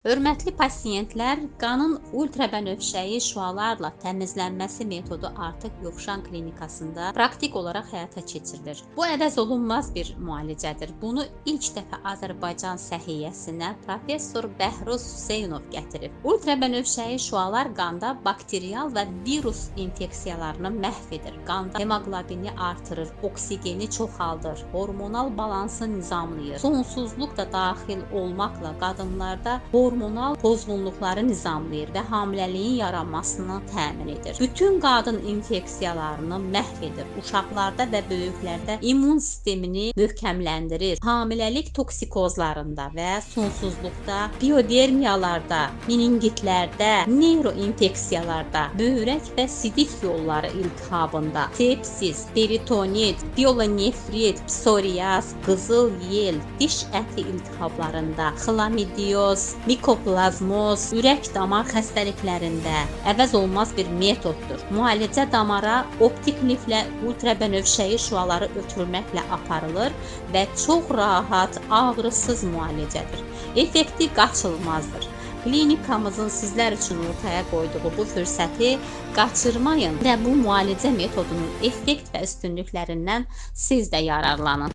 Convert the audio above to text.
Hörmətli pasiyentlər, qanın ultrabənövşəyi şüalarla təmizlənməsi metodu artıq Yovşan klinikasında praktik olaraq həyata keçirilir. Bu əvəz olunmaz bir müalicədir. Bunu ilk dəfə Azərbaycan səhiyyəsinə professor Bəhruz Hüseynov gətirib. Ultrabənövşəyi şüalar qanda bakterial və virus infeksiyalarını məhv edir. Qanda hemoqlobini artırır, oksigeni çoxaldır, hormonal balansı nizamlayır. Sonsuzluq da daxil olmaqla qadınlarda hormonal pozğunluqları nizamlayır və hamiləliyin yaranmasını təmin edir. Bütün qadın infeksiyalarını məhv edir. Uşaqlarda və böyüklərdə immun sistemini möhkəmləndirir. Hamiləlik toksikozlarında və sonsuzluqda, biodermiyalarda, meningitlərdə, neyroinfeksiyalarda, böyrək və sidik yolları iltihabında, sepsis, peritonit, pielonefrit, psoriaz, qızıl yel, diş əti iltihablarında, xlamidioz, mikoplazmoz, ürək-damar xəstəliklərində əvəz olmaz bir metoddur. Müalicə damara optik liflə ultrabənövşəyi şüaları ötürməklə aparılır və çox rahat, ağrısız müalicədir. Effekti qaçılmazdır. Klinikamızın sizlər üçün ortaya qoyduğu bu fürsəti qaçırmayın və bu müalicə metodunun effekt və üstünlüklərindən siz də yararlanın.